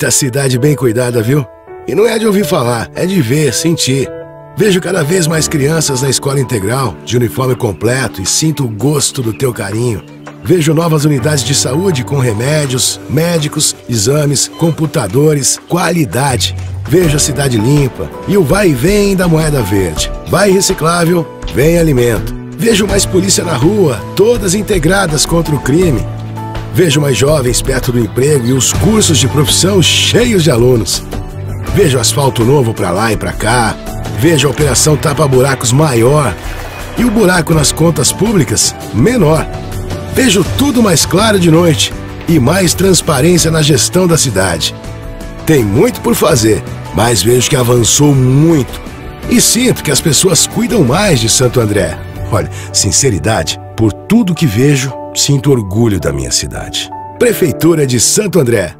Eita, cidade bem cuidada, viu? E não é de ouvir falar, é de ver, sentir. Vejo cada vez mais crianças na escola integral, de uniforme completo, e sinto o gosto do teu carinho. Vejo novas unidades de saúde com remédios, médicos, exames, computadores, qualidade. Vejo a cidade limpa e o vai e vem da moeda verde. Vai reciclável, vem alimento. Vejo mais polícia na rua, todas integradas contra o crime. Vejo mais jovens perto do emprego e os cursos de profissão cheios de alunos. Vejo asfalto novo pra lá e pra cá. Vejo a operação tapa-buracos maior e o buraco nas contas públicas menor. Vejo tudo mais claro de noite e mais transparência na gestão da cidade. Tem muito por fazer, mas vejo que avançou muito. E sinto que as pessoas cuidam mais de Santo André. Olha, sinceridade, por tudo que vejo, sinto orgulho da minha cidade. Prefeitura de Santo André.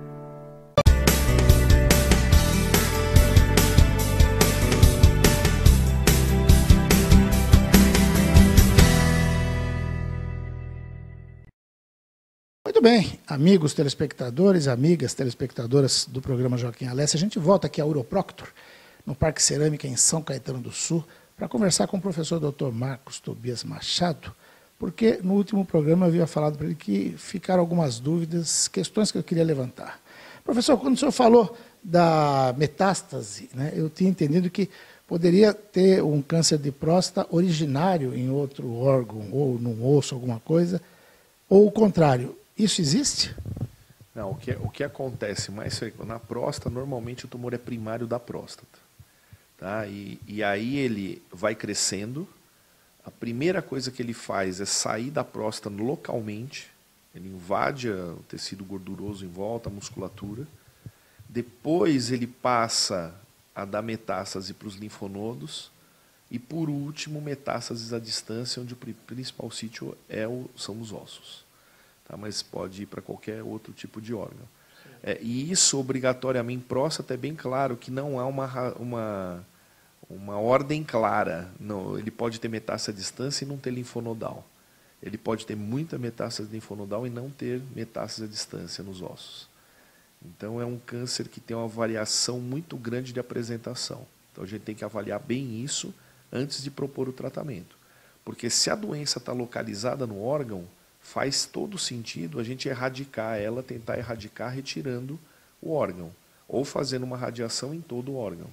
Muito bem, amigos telespectadores, amigas telespectadoras do programa Joaquim Alessi, a gente volta aqui a Uroproctor, no Parque Cerâmica, em São Caetano do Sul, para conversar com o professor Dr. Marcos Tobias Machado, porque no último programa eu havia falado para ele que ficaram algumas dúvidas, questões que eu queria levantar. Professor, quando o senhor falou da metástase, né, eu tinha entendido que poderia ter um câncer de próstata originário em outro órgão, ou num osso, alguma coisa, ou o contrário. Isso existe? Não, o que acontece mais na próstata, normalmente o tumor é primário da próstata. Tá? E aí ele vai crescendo. A primeira coisa que ele faz é sair da próstata localmente. Ele invade o tecido gorduroso em volta, a musculatura. Depois ele passa a dar metástase para os linfonodos. E por último, metástases à distância, onde o principal sítio são os ossos. Mas pode ir para qualquer outro tipo de órgão. E isso, obrigatoriamente, em próstata é bem claro que não há uma ordem clara. Não, ele pode ter metástase à distância e não ter linfonodal. Ele pode ter muita metástase linfonodal e não ter metástase à distância nos ossos. Então, é um câncer que tem uma variação muito grande de apresentação. Então, a gente tem que avaliar bem isso antes de propor o tratamento. Porque se a doença está localizada no órgão, faz todo sentido a gente erradicar ela, tentar erradicar retirando o órgão, ou fazendo uma radiação em todo o órgão.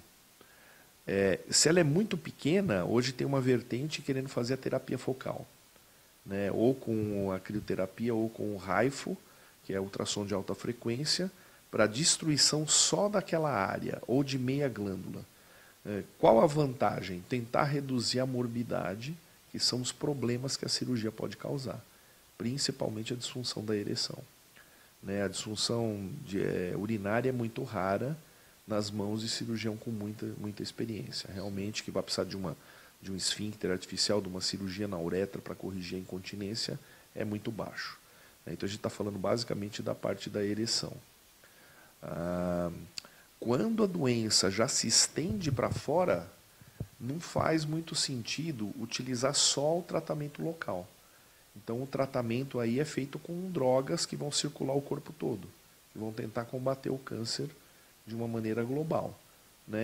Se ela é muito pequena, hoje tem uma vertente querendo fazer a terapia focal, né? Ou com a crioterapia, ou com o RAIFO, que é ultrassom de alta frequência, para destruição só daquela área, ou de meia glândula. Qual a vantagem? Tentar reduzir a morbidade, que são os problemas que a cirurgia pode causar. Principalmente a disfunção da ereção. A disfunção urinária é muito rara nas mãos de cirurgião com muita experiência. Realmente, que vai precisar de um esfíncter artificial, de uma cirurgia na uretra para corrigir a incontinência, é muito baixo. Então, a gente está falando basicamente da parte da ereção. Quando a doença já se estende para fora, não faz muito sentido utilizar só o tratamento local. Então, o tratamento aí é feito com drogas que vão circular o corpo todo, que vão tentar combater o câncer de uma maneira global.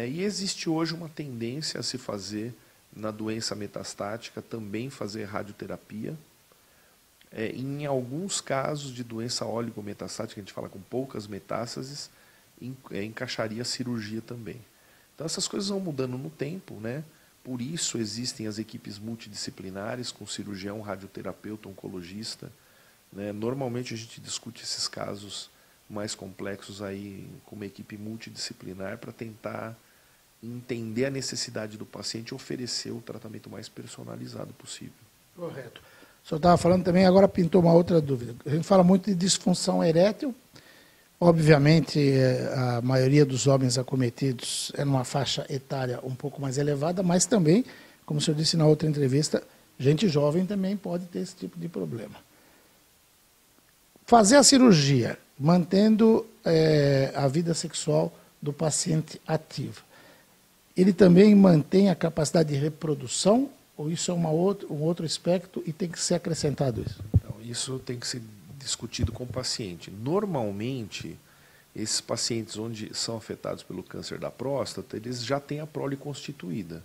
E existe hoje uma tendência a se fazer, na doença metastática, também fazer radioterapia. Em alguns casos de doença oligometastática, a gente fala com poucas metástases, encaixaria a cirurgia também. Então, essas coisas vão mudando no tempo, né? Por isso existem as equipes multidisciplinares, com cirurgião, radioterapeuta, oncologista. Normalmente a gente discute esses casos mais complexos aí com uma equipe multidisciplinar para tentar entender a necessidade do paciente e oferecer o tratamento mais personalizado possível. Correto. O senhor estava falando também, agora pintou uma outra dúvida. A gente fala muito de disfunção erétil. Obviamente, a maioria dos homens acometidos é numa faixa etária um pouco mais elevada, mas também, como o senhor disse na outra entrevista, gente jovem também pode ter esse tipo de problema. Fazer a cirurgia, mantendo a vida sexual do paciente ativa, ele também mantém a capacidade de reprodução, ou isso é um outro aspecto e tem que ser acrescentado isso? Então, isso tem que ser discutido com o paciente. Normalmente, esses pacientes onde são afetados pelo câncer da próstata, eles já têm a prole constituída,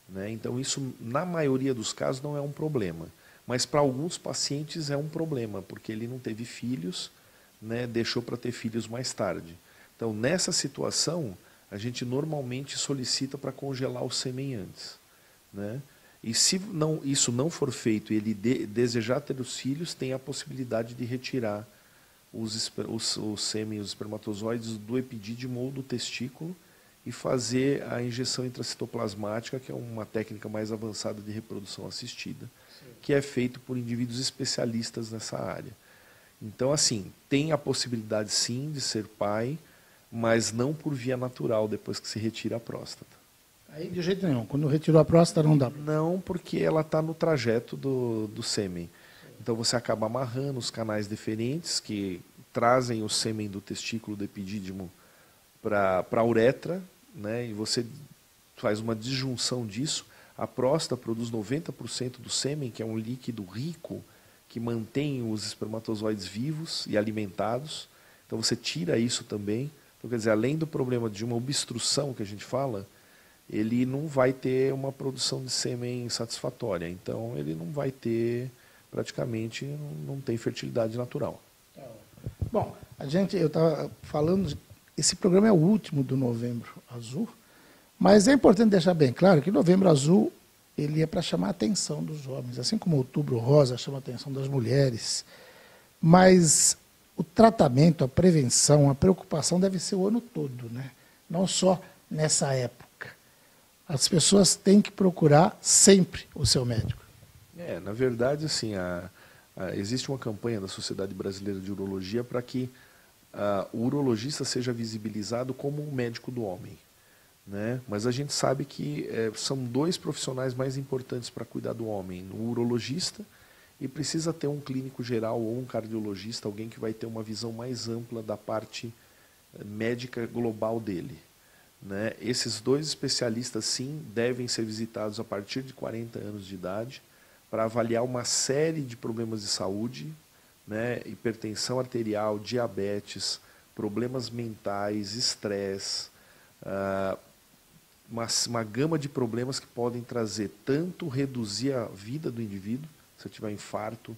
né? Então isso, na maioria dos casos, não é um problema. Mas para alguns pacientes é um problema, porque ele não teve filhos, né? Deixou para ter filhos mais tarde. Então, nessa situação, a gente normalmente solicita para congelar o sêmen antes, né? E se isso não for feito e ele desejar ter os filhos, tem a possibilidade de retirar o sêmen, os espermatozoides do epidídimo ou do testículo e fazer a injeção intracitoplasmática, que é uma técnica mais avançada de reprodução assistida, que é feito por indivíduos especialistas nessa área. Então, assim, tem a possibilidade sim de ser pai, mas não por via natural, depois que se retira a próstata. Aí de jeito nenhum, quando retirou a próstata não dá? Não, porque ela está no trajeto do sêmen. Então você acaba amarrando os canais deferentes que trazem o sêmen do testículo, do epidídimo, para a uretra, né? E você faz uma disjunção disso. A próstata produz 90% do sêmen, que é um líquido rico, que mantém os espermatozoides vivos e alimentados. Então você tira isso também. Então, quer dizer, além do problema de uma obstrução que a gente fala, ele não vai ter uma produção de sêmen satisfatória. Então ele não vai ter, praticamente, não tem fertilidade natural. Bom, eu estava falando, esse programa é o último do Novembro Azul, mas é importante deixar bem claro que Novembro Azul ele é para chamar a atenção dos homens, assim como Outubro Rosa chama a atenção das mulheres, mas o tratamento, a prevenção, a preocupação deve ser o ano todo, né? Não só nessa época. As pessoas têm que procurar sempre o seu médico. Na verdade, assim, existe uma campanha da Sociedade Brasileira de Urologia para que o urologista seja visibilizado como um médico do homem, né? Mas a gente sabe que são dois profissionais mais importantes para cuidar do homem, o urologista, e precisa ter um clínico geral ou um cardiologista, alguém que vai ter uma visão mais ampla da parte médica global dele, né? Esses dois especialistas, sim, devem ser visitados a partir de 40 anos de idade para avaliar uma série de problemas de saúde, né? Hipertensão arterial, diabetes, problemas mentais, estresse, uma gama de problemas que podem trazer tanto reduzir a vida do indivíduo, se tiver infarto,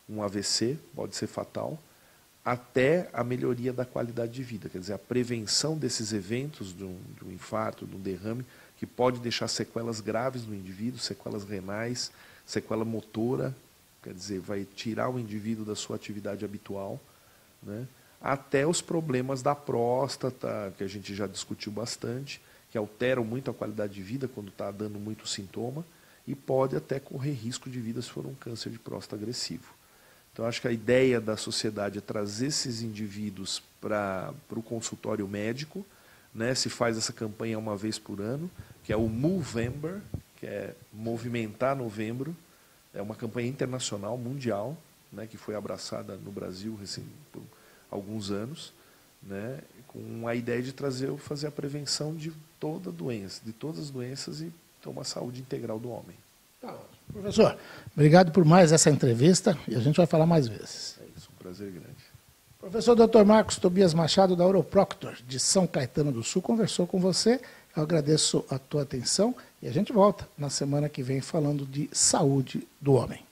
um AVC, pode ser fatal, até a melhoria da qualidade de vida, quer dizer, a prevenção desses eventos de um infarto, de um derrame, que pode deixar sequelas graves no indivíduo, sequelas renais, sequela motora, quer dizer, vai tirar o indivíduo da sua atividade habitual, né? Até os problemas da próstata, que a gente já discutiu bastante, que alteram muito a qualidade de vida quando está dando muito sintoma, e pode até correr risco de vida se for um câncer de próstata agressivo. Então, acho que a ideia da sociedade é trazer esses indivíduos para o consultório médico, né? Se faz essa campanha uma vez por ano, que é o Movember, que é movimentar novembro. É uma campanha internacional, mundial, né? Que foi abraçada no Brasil por alguns anos, né? Com a ideia de fazer a prevenção de toda doença, de todas as doenças e ter uma saúde integral do homem. Tá. Professor, obrigado por mais essa entrevista e a gente vai falar mais vezes. É isso, um prazer grande. Professor Dr. Marcos Tobias Machado, da Uroproctor, de São Caetano do Sul, conversou com você. Eu agradeço a tua atenção e a gente volta na semana que vem falando de saúde do homem.